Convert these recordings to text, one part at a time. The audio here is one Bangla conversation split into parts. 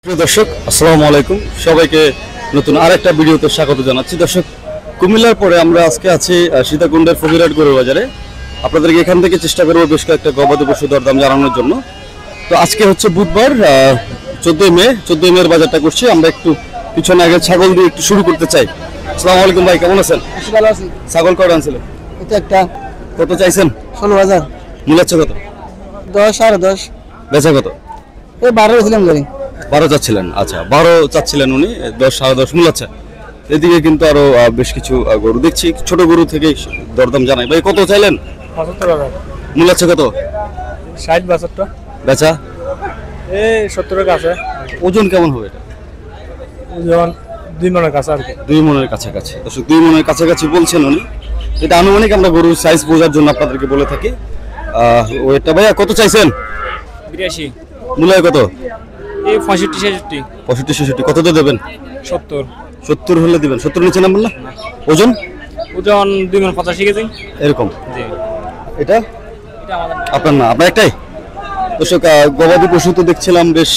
প্রিয় দর্শক আসসালামু আলাইকুম, সবাইকে নতুন আরেকটা ভিডিওতে স্বাগত জানাচ্ছি। দর্শক, কুমিল্লার পরে আমরা আজকে আছি সীতাকুণ্ডের ফকিরহাট গরুর বাজারে। আপনাদেরকে এখান থেকে চেষ্টা করবো বেশ কয়েকটা গবাদি পশু দরদাম জানানোর জন্য। তো আজকে হচ্ছে বুধবার 14 মে এর বাজারটা করছি। আমরা একটু পিছনে আগে ছাগল দিয়ে একটু শুরু করতে চাই। আসসালামু আলাইকুম ভাই, কেমন আছেন? ভালো আছি। ছাগল কয়টা আনছিলেন? এটা একটা কত চাইছেন? 16,000। মূল্য কত? 10 10.5। বেচা কত? এই 12 ছিলাম গাড়ি। 12 চাচ্ছিলেন। আচ্ছা, 12 চাচ্ছিলেন উনি, 10 10.5 মূল্য। আচ্ছা, এদিকে কিন্তু আরো বেশ কিছু গরু দেখছি, ছোট গরু থেকে দরদাম জানাই। ভাই কত চাইলেন? 75,000। মূল্য কত? 60 72। বেচা এই 70 এর কাছে। ওজন কেমন হবে এটা? যেমন 2 মনের কাছে আর কি। 2 মনের কাছাকাছি। দর্শক, 2 মনের কাছাকাছি বলছেন উনি। এটা আনুমানিক আমরা গরুর সাইজ বোঝার জন্য আপনাদেরকে বলে থাকি। ওইটা ভাইয়া কত চাইছেন? 82। মূল্য কত? এই 65 66। 65 66 কত দিয়ে দেবেন? 70। 70 হলে দিবেন। 70 নিচে নামবেন না? ওজন ওজন 2 মন 85 কেজি। এরকম। জি। এটা এটা আমাদের আপনার না, আপনার একটাই। দর্শক, গবাদি পশু তো দেখছিলাম বেশ।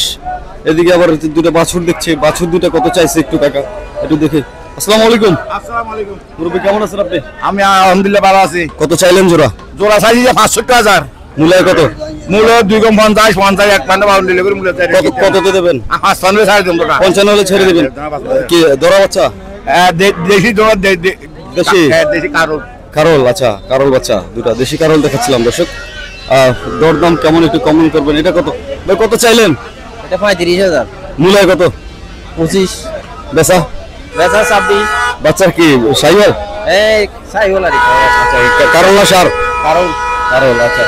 এদিকে আবার দুটো বাছুর দেখছি। বাছুর দুটো কত চাইছে একটু কাকা একটু দেখে। আসসালামু আলাইকুম। আসসালামু আলাইকুম। মুরব্বী কেমন আছেন আপনি? আমি আলহামদুলিল্লাহ ভালো আছি। কত চাইলেন জোড়া? জোড়া চাইছি যে 65,000। মূল্য কত? মূল্য 250 50 এক পান্ডা ভালো দিলে মূল্য চাই। কত কততে দেবেন? 95 ছাড় দেব তোরা। 55 হলে ছেড়ে দিবেন। কি দরা বাচ্চা? দেশি জোড়া দেশি? দেশি কারণ কারল। আচ্ছা, কারল বাচ্চা দুটা, দেশি কারল দেখাচ্ছিলাম। দর্শক, দরদাম কেমন একটু কমেন্ট করবেন। এটা কত ভাই, কত চাইলেন? এটা 35,000। মূল্য কত? 25। বেচা? বেচা 26। বাচ্চার কি সাইওয়াল? এই সাইওয়াল আর কি। আচ্ছা, কারল না সার? কারণ কারল। আচ্ছা,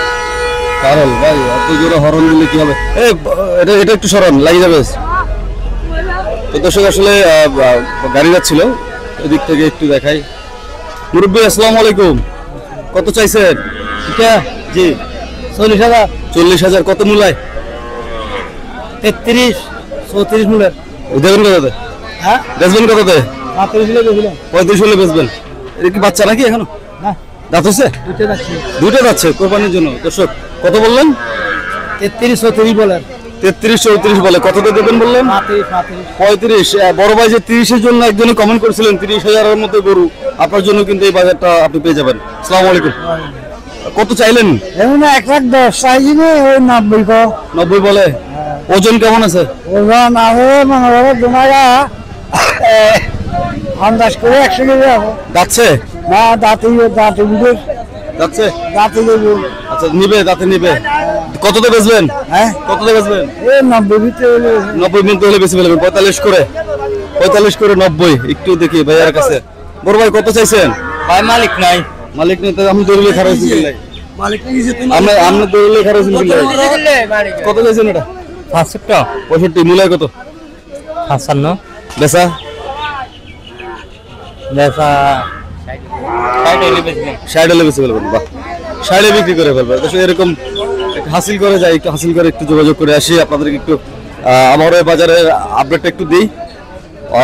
কারল ভাই এত জোরে হরন দিলে কি হবে? এটা এটা একটু সরান, লাগে যাবে। তো দর্শক, আসলে গাড়ি যাচ্ছিল, এদিক থেকে একটু দেখাই। মুরব্বী আসসালামু আলাইকুম, কত চাইছেন? এটা জি 40,000। 40,000 কত মূল্যায়? 33 34 মূল্যের। দেবেন কততে? হ্যাঁ, বেচবেন কততে? 35 হলে গেছিলাম। 35 হলে বেচবেন। এটা কি বাচ্চা নাকি এখনো? না, দাঁত হচ্ছে? দুটো যাচ্ছে। দুটো যাচ্ছে কোরবানির জন্য। দর্শক, কত বললেন? 33 34 বলেন। 33 34 বলে। কততে দেবেন বললেন? 35। বড় ভাই যে 30 এর জন্য একজনে কমেন্ট করেছিলেন, 30,000 এর মধ্যে গরু আপনার জন্য কিন্তু এই বাজারটা আপনি পেয়ে যাবেন। আসসালামু আলাইকুম। কত চাইলেন? এমন 1,10,000 চাইছি নি, ওই 90 কো। 90 বলে। ওজন কেমন আছে? ওজন আছে মনে করো দুনাগা 50 করে 100 কেজি আছে। যাচ্ছে? না, দাঁতে বুঝে যাচ্ছে? দাঁতে দেবো। আচ্ছা, নিবে, দাঁতে নিবে। কততে বেচবেন? হ্যাঁ, কততে বেচবেন? এই 90 ভিতরে 90 মিনিট হলে বেশি ফেলবেন। 45 করে 90। একটু দেখি ভাইয়ার কাছে। বড় ভাই কত চাইছেন? ভাই মালিক নাই। মালিক নেই তো আমি দৌড়লে খারাপ হয়েছি বিল্লাই। মালিক নিছে তুমি। আমরা দৌড়লে খারাপ হয়েছি বিল্লাই। কত চাইছেন এটা? 65 65। মূল্য কত? 55 বেচা? বেচা 60 হলে বেশি ফেলবেন। বাহ, 60 বিক্রি করে ফেলবেন। তো এরকম একটু হাসিল করে যাই, একটু হাসিল করে একটু যোগাযোগ করে আসি। আপনাদেরকে একটু আমার বাজারের আপডেটটা একটু দিই।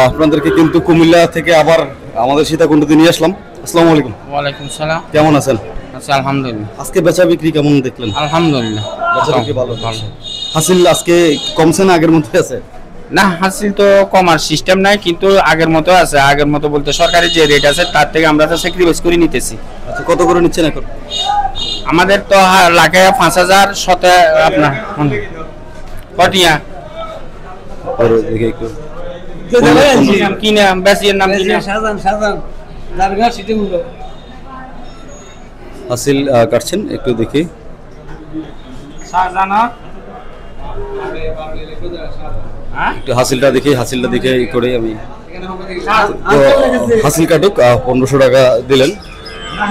আপনাদেরকে কিন্তু কুমিল্লা থেকে আবার আমাদের সীতাকুণ্ডতে নিয়ে আসলাম। আসসালামু আলাইকুম। ওয়ালাইকুম সালাম। কেমন আছেন? আচ্ছা, আলহামদুলিল্লাহ। আজকে বেচা বিক্রি কেমন দেখলেন? আলহামদুলিল্লাহ বেচা বিক্রি ভালো। হাসিল আজকে কমছে না আগের মধ্যে আছে? না, হাসিল তো কমার সিস্টেম নাই, কিন্তু আগের মতো আছে। আগের মতো বলতে সরকারি যে রেট আছে তার থেকে আমরা তো স্যাক্রিফাইস করে নিতেছি। আচ্ছা, কত করে নিচ্ছেন এখন? আমাদের তো লাখে 5,000 শতে আপনার কটিয়া দেখে একটু কি নাম বেশির নাম কি নাম? সাজান দারগা সিটি মূল্য। হাসিল কাটছেন একটু দেখি। শাহজানা একটু হাসিলটা দেখি ই করে আমি তো হাসিল কাটুক। 1500 টাকা দিলেন।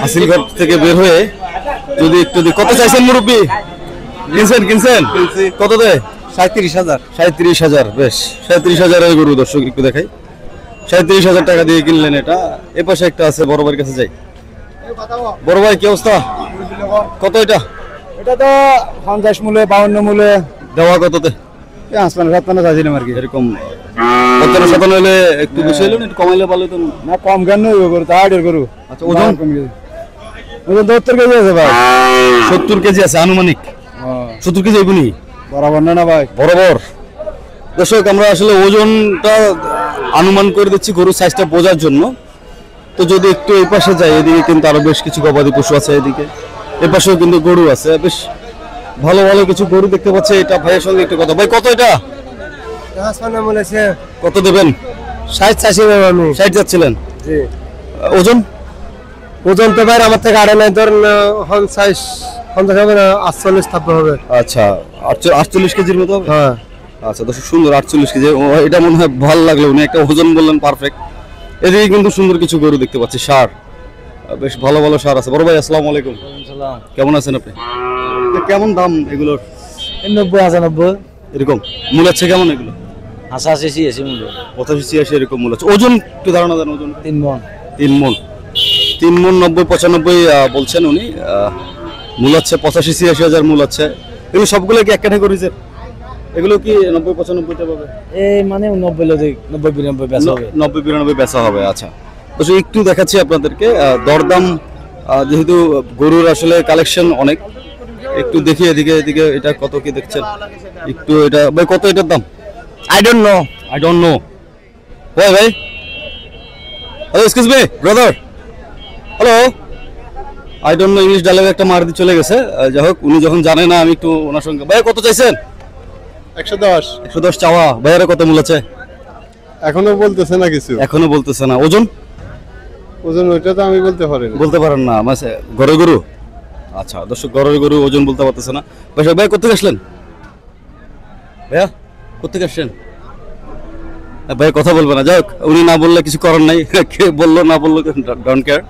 হাসিল ঘর থেকে বের হয়ে যদি একটু কত চাইছেন মুরব্বী? কিনছেন কত দেয়? 37,000। 37,000। বেশ, 37,000 এর গরু। দর্শক একটু দেখাই। 37,000 টাকা দিয়ে কিনলেন এটা। এ পাশে একটা আছে, বড় ভাইয়ের কাছে যাই। বড় ভাই কি অবস্থা? কত এটা? এটা তো 50 মূল্যে 52 মূল্যে দেওয়া কততে? 55 চাইছিলাম আর কি। এরকম 55 হলে একটু বেশি হলো না, একটু কমাইলে ভালো হতো না? না, কম কেন গরু তো হাড়ের গরু। আচ্ছা, ওজন? ওজন 70 কেজি আছে ভাই। 70 কেজি আছে আনুমানিক। 70 কেজি এগুনি বরাবর না ভাই। বরাবর। দর্শক আমরা আসলে ওজনটা অনুমান করে দিচ্ছি গরুর সাইজটা বোঝার জন্য। তো যদি একটু এই পাশে যাই, এদিকে কিন্তু আরো বেশ কিছু গবাদি পশু আছে, এদিকে এ পাশেও কিন্তু গরু আছে, বেশ ভালো ভালো কিছু গরু দেখতে পাচ্ছি। এটা ভাইয়ের সঙ্গে একটু কথা, ভাই কত এটা, কত দেবেন? 60 চাষি আমি 60 যাচ্ছিলেন। ওজন ওজন তো ভাই আমার থেকে আড়ে নাই, ধরেন 50 হবে না, 48 থাকতে হবে। আচ্ছা 48 কেজির মতো হবে। হ্যাঁ আচ্ছা দর্শক সুন্দর 48 কেজি, এটা মনে হয় ভালো লাগলো, উনি একটা ওজন বললেন পারফেক্ট। এদিকে কিন্তু সুন্দর কিছু গরু দেখতে পাচ্ছি, সার বেশ ভালো ভালো সার আছে। বড় ভাই আসসালামু আলাইকুম, কেমন আছেন আপনি? কেমন দাম এগুলোর? 90 95 এরকম মূল আছে কেমন এগুলো? 88 এসে মূল্য 85 86 এরকম মূল আছে। ওজন একটু ধারণা দেন ওজন? 3 মণ 3 মণ 90 95 বলছেন উনি। মূল আছে 85 86 হাজার মূল আছে। এগুলো সবগুলো কি এক ক্যাটাগরিজের? এগুলো কি 90 95টা পাবে? এই মানে 90 লদি 90 92 বেচা হবে, 90 92 বেচা হবে। আচ্ছা তো একটু দেখাচ্ছি আপনাদেরকে দরদাম, যেহেতু গরুর আসলে কালেকশন অনেক, একটু দেখি এদিকে এদিকে এটা কত কি দেখছেন একটু, এটা ভাই কত এটার দাম? আই ডোন্ট নো ভাই ভাই hello excuse me brother, hello, I don't know English dialogue একটা মার দিয়ে চলে গেছে। যাই হোক উনি যখন জানে না, আমি একটু ওনার সঙ্গে, ভাই কত চাইছেন? 110 চাওয়া। ভাইয়ারে কত মূল আছে? এখনো বলতেছে না কিছু, এখনো বলতেছে না। ওজন ওজন ওইটা তো আমি বলতে পারি না। বলতে পারেন না, মানে ঘরের গরু। আচ্ছা দর্শক ঘরের গরু ওজন বলতে পারতেছে না। ভাই কোথেকে আসলেন? ভাইয়া কোথেকে আসছেন? ভাই কথা বলবে না, যাই হোক উনি না বললে কিছু করার নাই, কে বললো না বললো ডোন্ট কেয়ার।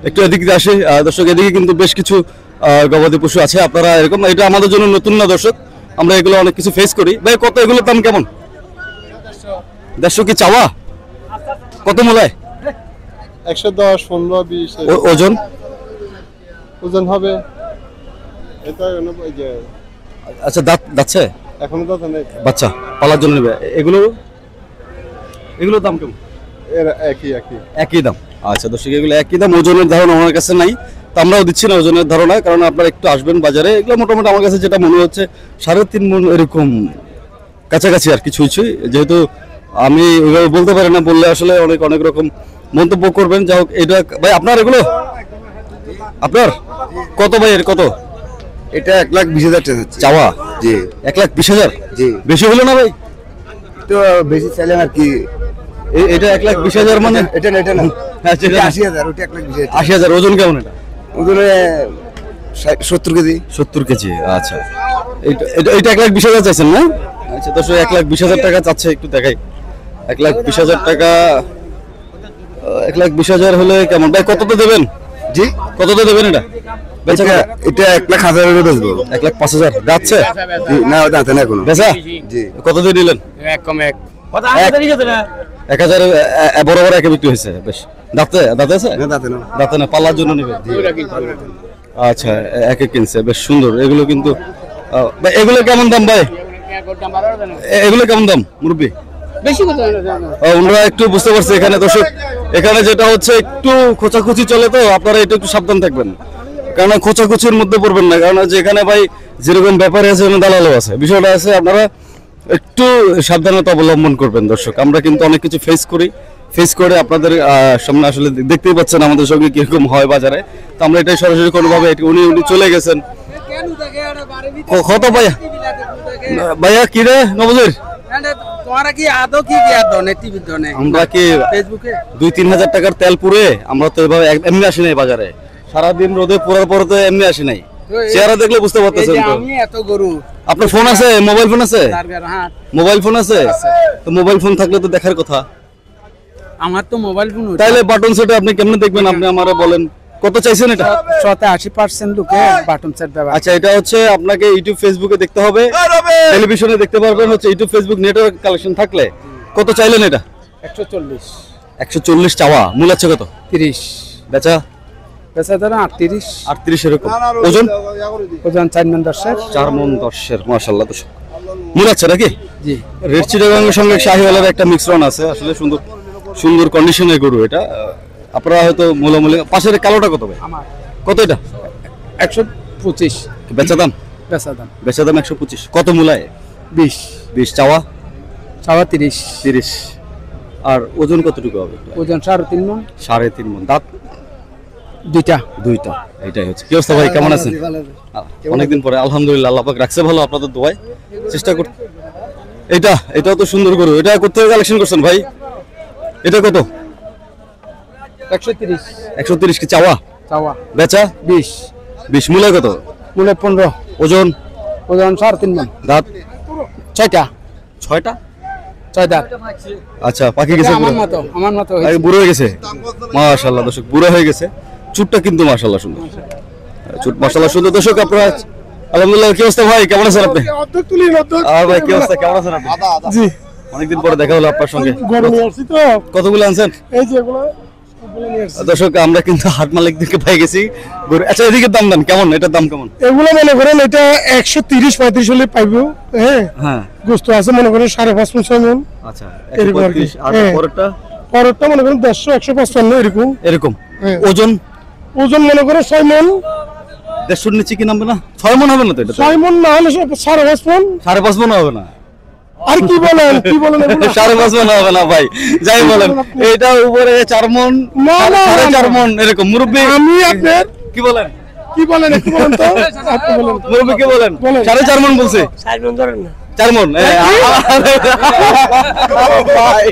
একটু এদিকে আসি দর্শক, এদিকে কিন্তু বেশ কিছু গবাদি পশু আছে। আপনারা এরকম, এটা আমাদের জন্য নতুন না দর্শক, আমরা এগুলো অনেক কিছু ফেস করি। ভাই কত এগুলোর দাম কেমন? 150 কি চাওয়া? কত মূলায়? 110 15 20 ওজন ওজন হবে এটা এই যে আচ্ছা দাচ্ছে এখনো তো নেই, বাচ্চা পালার জন্য নেবে। এগুলোর দাম কেমন? এর একই একই দাম। আচ্ছা দর্শক এগুলো একই দাম, ওজনের ধারণা আমার কাছে নাই, তো আমরাও দিচ্ছি না ওজনের ধারণা, কারণ আপনারা একটু আসবেন বাজারে। এগুলো মোটামুটি আমার কাছে যেটা মনে হচ্ছে 3.5 মণ এরকম কাছাকাছি আর কিছু ছুঁই, যেহেতু আমি ওইভাবে বলতে পারি না, বললে আসলে অনেক রকম মন্তব্য করবেন। যাই হোক এটা ভাই আপনার, এগুলো আপনার কত ভাই, এর কত? এটা 1,20,000 টাকা হচ্ছে চাওয়া জি। 1,20,000 জি বেশি হলো না ভাই? তো বেশি চাইলেন আর কি, এটা 1,20,000 মানে এটা না এটা না, হ্যাঁ, এটা 80,000, ওটা 1,20,000 80,000। ওজন কেমন এটা? ওজনে 70 কেজি। 70 কেজি। আচ্ছা এটা 1,20,000 চাইছেন না? আচ্ছা দর্শক 1,20,000 টাকা চাচ্ছে, একটু দেখাই। 1,20,000 টাকা, 1,20,000 হলে কেমন ভাই, কততে দেবেন? জি কততে দেবেন এটা? বেচা এটা 1,01,000 এর বেচবো। 1,05,000 যাচ্ছে জি, না দাঁতে না এখনো। বেচা জি কত দিয়ে দিলেন? 1,000 বরাবর একে বিক্রি হয়েছে। বেশ দাঁতে আছে? না দাঁতে না। দাঁতে না, পাল্লার জন্য নেবে। আচ্ছা একে কিনছে, বেশ সুন্দর। এগুলো কিন্তু ভাই এগুলো কেমন দাম ভাই? এগুলো কেমন দাম মুরব্বী? ওনারা একটু বুঝতে পারছে এখানে দর্শক, এখানে যেটা হচ্ছে একটু খোঁচাখুচি চলে, তো আপনারা একটু সাবধান থাকবেন, কারণ খোঁচাখুচির মধ্যে পড়বেন না, কারণ যেখানে ভাই যেরকম ব্যাপারে আছে দালালও আছে, বিষয়টা আছে, আপনারা একটু সাবধানতা অবলম্বন করবেন দর্শক। আমরা কিন্তু অনেক কিছু ফেস করে আপনাদের সামনে আসলে দেখতেই পাচ্ছেন আমাদের সঙ্গে কিরকম হয় বাজারে। তো আমরা এটাই সরাসরি কোনোভাবে উনি চলে গেছেন। কত ভাইয়া কি রে নবজির, আমরা কি 2-3 হাজার টাকার তেল পুরে আমরা তো এভাবে এমনি আসি নাই বাজারে, সারাদিন রোদে পোড়ার পরে তো এমনি আসি নাই। চেহারা দেখলে বুঝতে পারতেছেন তো। আপনার ফোন আছে? মোবাইল ফোন আছে? মোবাইল ফোন আছে? তো মোবাইল ফোন থাকলে তো দেখার কথা। আমার তো মোবাইল ফোন, তাইলে বাটন সেট আপনি কেমনে দেখবেন? আপনি আমারে বলেন কত চাইছেন এটা? 80% লোকে বাটন সেট ব্যবহার। আচ্ছা এটা হচ্ছে আপনাকে ইউটিউব ফেসবুকে দেখতে হবে, টেলিভিশনে দেখতে পারবেন, হচ্ছে ইউটিউব ফেসবুক নেটওয়ার্ক কালেকশন থাকলে। কত চাইলেন এটা? 140 চাওয়া। মূল আছে কত? 30 বেচা ধরো 38 এরকম। ওজন 4 মণ 10-এর। 4 মণ 10-এর, মাশাআল্লাহ। তো মূল আছে নাকি? জি। রেড চিটাগাং এর সঙ্গে শাহিওয়ালের একটা মিশ্রণ আছে, আসলে সুন্দর কন্ডিশনের গরু এটা। আপনারা হয়তো মূলামূলি। পাশের কালোটা কত ভাই? কত এটা? 125 বেচা দাম? বেচা দাম 125। কত মূলায়? 20 চাওয়া? চাওয়া 30। 30। আর ওজন কতটুকু হবে? ওজন 3.5 মণ। 3.5 মণ। দাঁত দুইটা। এটাই হচ্ছে। কি অবস্থা ভাই, কেমন আছেন? অনেকদিন পরে আলহামদুলিল্লাহ, আল্লাহ পাক রাখছে ভালো, আপনাদের দোয়ায় চেষ্টা করতে। এটাও তো সুন্দর গরু। এটা কোথা থেকে কালেকশন করছেন ভাই? এটা কত? 130। 130 কি চাওয়া? বেচা 20। মূল্য কত? মূল্য 15। ওজন 3.5 মণ। দাঁত 6টা। 6টা? 6 দাঁত। আচ্ছা, পাকি গেছে আমার পুরো? মতো আগে বুড়ো হয়ে গেছে। মাশাআল্লাহ দর্শক, বুড়ো হয়ে গেছে। চুটটা কিন্তু মাশাআল্লাহ সুন্দর। চুট মাশাআল্লাহ সুন্দর। দর্শক আপনারা আলহামদুলিল্লাহ, কি অবস্থা ভাই, কেমন আছেন আপনি? ভাই কি অবস্থা, কেমন আছেন আপনি? জি অনেকদিন পরে দেখা হলো আপনার সঙ্গে। গরু নিয়ে আসছি তো, কতগুলো আনছেন? এই যে এগুলো নিয়ে আসছি। দর্শক আমরা কিন্তু হাট মালিকদেরকে পাই গেছি গরু। আচ্ছা, এদিকে দাম দেন কেমন? এটার দাম কেমন? এগুলো মনে করেন এটা 130-35 হলে পাইবো। হ্যাঁ, হ্যাঁ, গোস্ত আছে মনে করেন 5.5 মণ। আচ্ছা, এরকম আর কি। 135। আর হ্যাঁ। পরেরটা পরেরটা মনে করেন 150-155 এরকম। হ্যাঁ। ওজন ওজন মনে করেন 6 মণ। 150 নিচে কি নামবে না? 6 মণ হবে না তো? এটা 6 মণ না হলে 5.5 মণ। 5.5 মণ হবে না? আর কি বলেন এগুলো? 5.5 মণ হবে না ভাই, যাই বলেন। এটা উপরে 4 মণ, না, না, 4.5 না। মণ এরকম। মুরব্বি আমি আপনার কি বলেন? একটু বলেন তো, আপনি বলেন। মুরব্বি কি বলেন? বলেন। 4.5 মণ বলছে। 4 মণ ধরেন না। 4 মণ। ভাই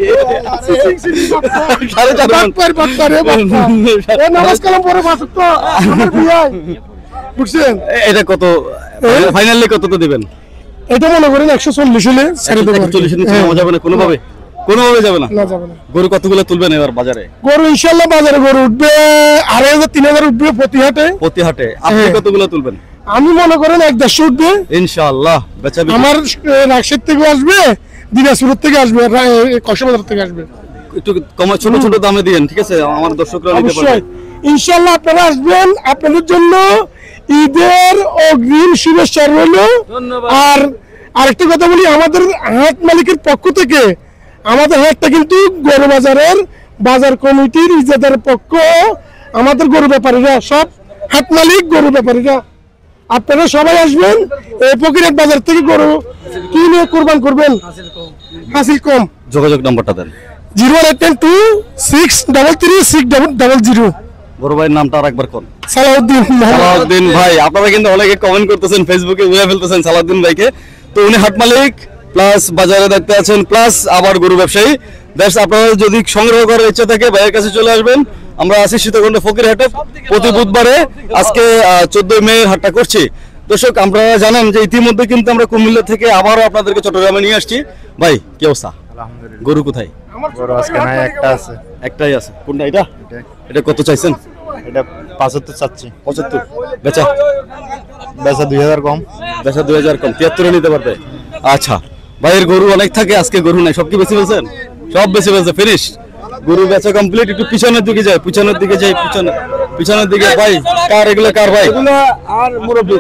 4.5 মণ। নামাজ কালাম পরে বাসুক তো আমার বিয়াই। বুঝছেন? এটা কত ফাইনালি কত তো দিবেন? এটা মনে করেন 140 হলে ছেড়ে দেবো। 140 নিচে নামা যাবে না কোনোভাবে? কোনোভাবে যাবে না? না, যাবে না। গরু কতগুলো তুলবেন এবার বাজারে? গরু ইনশাআল্লাহ বাজারে গরু উঠবে 2,500-3,000 উঠবে প্রতি হাটে। প্রতি হাটে আপনি হ্যাঁ। কতগুলো তুলবেন? আমি মনে করেন 150 উঠবে। ইনশাআল্লাহ বেচা বিক্রি আমার রাজশাহী থেকে আসবে, দিনাজপুর থেকে আসবে, কক্সবাজার থেকে আসবে। একটু কম ছোট ছোট দামে দিয়েন, ঠিক আছে? আমার দর্শকরা নিতে পারবে। অবশ্যই ইনশাআল্লাহ আপনারা আসবেন। আপনাদের জন্য ঈদের অগ্রিম শুভেচ্ছা রইল। আর আরেকটা কথা বলি, আমাদের হাট মালিকের পক্ষ থেকে আমাদের হাটটা কিন্তু গরু বাজারের বাজার কমিটির ইজাদের পক্ষ, আমাদের গরু ব্যাপারীরা সব হাট মালিক, গরু ব্যাপারীরা আপনারা সবাই আসবেন। এই ফকিরহাট বাজার থেকে গরু কিনে কুরবান করবেন, হাসিল কম। যোগাযোগ নাম্বারটা দেন। 08126336000। বড় ভাইয়ের নামটা আরেকবার কোন? সালাউদ্দিন। সালাউদ্দিন ভাই। আপনারা কিন্তু অনেকে কমেন্ট করতেছেন, ফেসবুকে উড়ে ফেলতেছেন সালাউদ্দিন ভাইকে। তো উনি হাট মালিক প্লাস বাজারে দেখতে আছেন প্লাস আবার গরু ব্যবসায়ী। দ্যাটস, আপনারা যদি সংগ্রহ করার ইচ্ছা থাকে ভাইয়ের কাছে চলে আসবেন। আমরা আছি সীতাকুণ্ড ফকিরহাটে প্রতি বুধবারে। আজকে 14 মে হাটটা করছি। দর্শক আপনারা জানেন যে ইতিমধ্যে কিন্তু আমরা কুমিল্লা থেকে আবারও আপনাদেরকে চট্টগ্রামে নিয়ে আসছি। ভাই কি অবস্থা? আলহামদুলিল্লাহ, গরু কোথায়? গরু আজকে নাই, একটা আছে। একটাই আছে। কোনটা? এটা কত চাইছেন? এটা 75 চাচ্ছি। 75। বেচা? বেচা 2000 কম। বেচা 2000 কম। 73 নিতে পারবে? আচ্ছা, ভাইয়ের গরু অনেক থাকে, আজকে গরু নাই। সব কি বেশি ফেলছেন? সব বেশি ফেলছে, ফিনিশ। গরু বেচা কমপ্লিট। একটু পিছনের দিকে যাই, পিছনের দিকে। ভাই কার এগুলো, কার ভাই? আর মুরব্বি।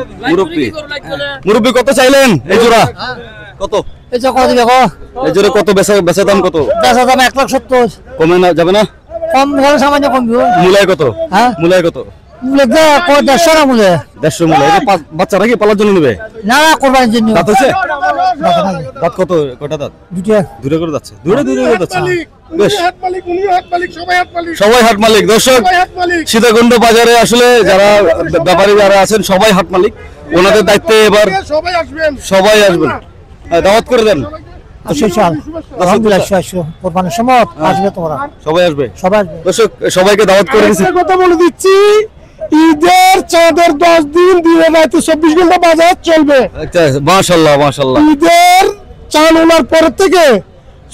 মুরব্বি কত চাইলেন এই জোড়া? কত এই যে কত দেখো, এই জোড়া কত? বেচা দাম কত? বেচা দাম 1,70,000। কমে না যাবে না? কম গেলে সামান্য কমবে। মূলায় কত? হ্যাঁ, মূলায় কত? মূল্য 150 না মূল্য। 150 মূলায়। এটা বাচ্চা নাকি পালার জন্য নেবে? না, কোরবানির জন্য। দাঁত হচ্ছে? দাঁত কত? কয়টা দাঁত? দূরে করে যাচ্ছে। দূরে করে যাচ্ছে। বেশ, সবাই হাট মালিক। দর্শক সীতাকুণ্ড বাজারে আসলে যারা ব্যাপারী যারা আছেন সবাই হাট মালিক। ওনাদের দায়িত্বে এবার সবাই আসবেন। দাওয়াত করে দেন। আলহামদুলিল্লাহ, কোরবানির সময় আসবে তোমরা। সবাই আসবে। সবাই দর্শক সবাইকে দাওয়াত করে দিচ্ছি। কথা বলে দিচ্ছি, ঈদের চাঁদের 10 দিন দিনে রাতে 24 ঘন্টা বাজার চলবে। মাশাআল্লাহ মাশাআল্লাহ। ঈদের চাঁদ ওলার পর থেকে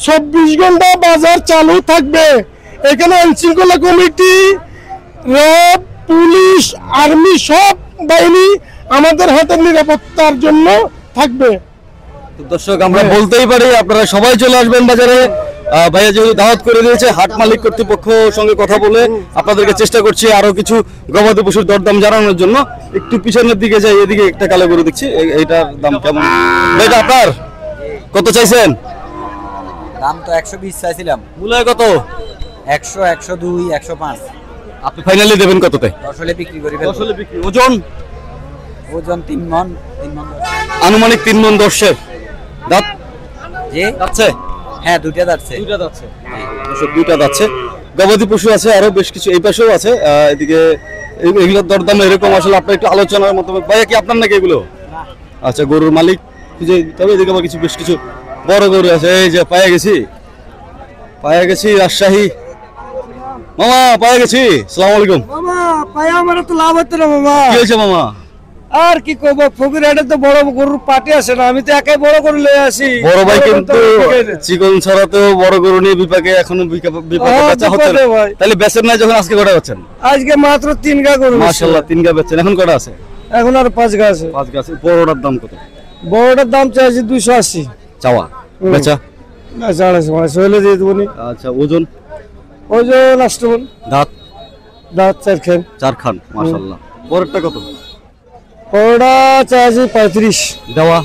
24 ঘন্টা বাজার চালু থাকবে। এখানে আইনশৃঙ্খলা কমিটি, র্যাব, পুলিশ, আর্মি সব বাহিনী আমাদের হাতের নিরাপত্তার জন্য থাকবে। দর্শক আমরা বলতেই পারি আপনারা সবাই চলে আসবেন বাজারে। ভাইয়া যেহেতু দাওয়াত করে দিয়েছে, হাট মালিক কর্তৃপক্ষ সঙ্গে কথা বলে আপনাদেরকে চেষ্টা করছি আরো কিছু গবাদি পশুর দরদাম জানানোর জন্য। একটু পিছনের দিকে যাই, এদিকে একটা কালো গরু দেখছি, এইটার দাম কেমন? এটা আপনার কত চাইছেন? দাম তো 120 চাইছিলাম। মূলায় কত? 100, 102, 105। আপনি ফাইনালি দেবেন কততে? 10 হলে বিক্রি করি ফেলবো। 10 হলে বিক্রি। ওজন? ওজন 3 মণ। 3 মণ। আনুমানিক 3 মণ 10-এর। দাঁত জি যাচ্ছে? হ্যাঁ দুইটা যাচ্ছে। দুইটা যাচ্ছে দর্শক, দুইটা যাচ্ছে। গবাদি পশু আছে আরো বেশ কিছু, এই পাশেও আছে। এদিকে এগুলোর দরদাম এরকম, আসলে আপনার একটু আলোচনার মাধ্যমে। ভাইয়া কি আপনার নাকি এগুলো? আচ্ছা, গরুর মালিক খুঁজে দিতে হবে। এদিকে আবার কিছু বেশ কিছু বড় গরু আছে। এই যে পায়ে গেছি রাজশাহী মামা, পায়ে গেছি। আসসালামু আলাইকুম। মামা পায়া আমার তো লাভ হতো না মামা। কি হয়েছে মামা? আর কি করবো, ফকিরহাটে তো বড় গরুর পার্টি আছে না, আমি তো একাই বড় গরু লয়ে আসি। বড় ভাই কিন্তু চিকন ছড়াতেও বড় গরু নিয়ে বিপাকে এখনো বিপাকে বেচা হচ্ছে না। তাহলে বেচেন না যখন, আজকে কটা বেচেন? আজকে মাত্র 3 গা গরু। মাশাআল্লাহ, 3 গা বেচছেন। এখন কটা আছে? এখন আর 5 গা আছে। 5 গা আছে। বড়টার দাম কত? বড়টার দাম চাইছি 280। চাওয়া বেচা? না 450 হলে দিয়ে দেবো নি। আচ্ছা, ওজন? ওজন 8 মণ। দাঁত 4 খান। 4 খান। মাশাআল্লাহ। বড়টা কত? বড়টা চাইছি 35। দেওয়া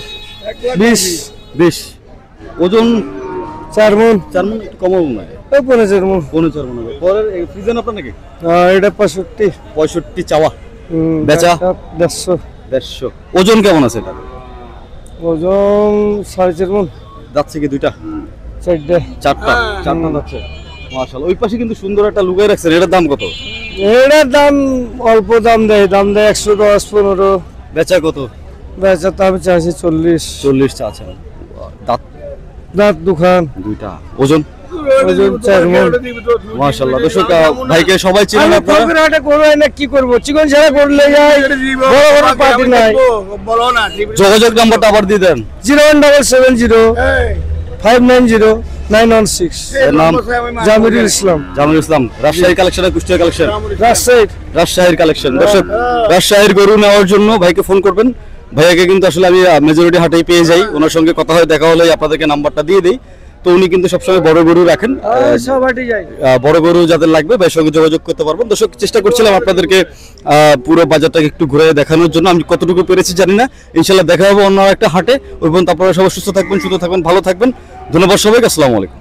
20। ওজন 4 মণ। 4 মণ, একটু কমাবো না। ওই 4 মণ। 4 মণ হবে। পরের সিজন আপনার নাকি? এটা 65। 65 চাওয়া। বেচা? 150। ওজন কেমন আছে এটা? ওজন 4.5 মণ। যাচ্ছে কি দুইটা? 4টা। চারটা যাচ্ছে। মাশাআল্লাহ। ওই পাশে কিন্তু সুন্দর একটা লুকাই রাখছেন, এটার দাম কত? এটার দাম অল্প দাম দেয় 110 15। বেচা কত? বেচা তো আমি চাইছি 40 চাচ্ছেন। দাঁত দাঁত দুখান। দুইটা। ওজন? ওজন 4 মণ। মাশাআল্লাহ। দর্শক, ভাইকে সবাই চিনেন আপনারা? ফকিরহাটে গরু এনে কি করব, চিকন ছাড়া করলে যাই, বড় বড় পার্টি নাই। যোগাযোগ নাম্বারটা আবার দিয়ে দেন। 01770 590 916। এর নাম Jamirul Islam. Rajshahi collection, Kushtia collection? Rajshahi collection. দর্শক, রাজশাহীর গরু নেওয়ার জন্য ভাইকে ফোন করবেন। ভাইয়াকে কিন্তু আসলে আমি মেজরিটি হাটেই পেয়ে যাই, ওনার সঙ্গে কথা হয়, দেখা হলে আপনাদেরকে নাম্বারটা দিয়ে দিই। তো উনি কিন্তু সবসময় বড় গরু রাখেন। সব হাটে যাই। বড় গরু যাদের লাগবে ভাইয়ের সঙ্গে যোগাযোগ করতে পারবেন। দর্শক, চেষ্টা করছিলাম আপনাদেরকে পুরো বাজারটাকে একটু ঘুরে দেখানোর জন্য। আমি কতটুকু পেরেছি জানি না। ইনশাল্লাহ দেখা হবে অন্য একটা হাটে। ওই পর্যন্ত আপনারা সবাই সুস্থ থাকবেন, ভালো থাকবেন। ধন্যবাদ সবাইকে। আসসালামু আলাইকুম।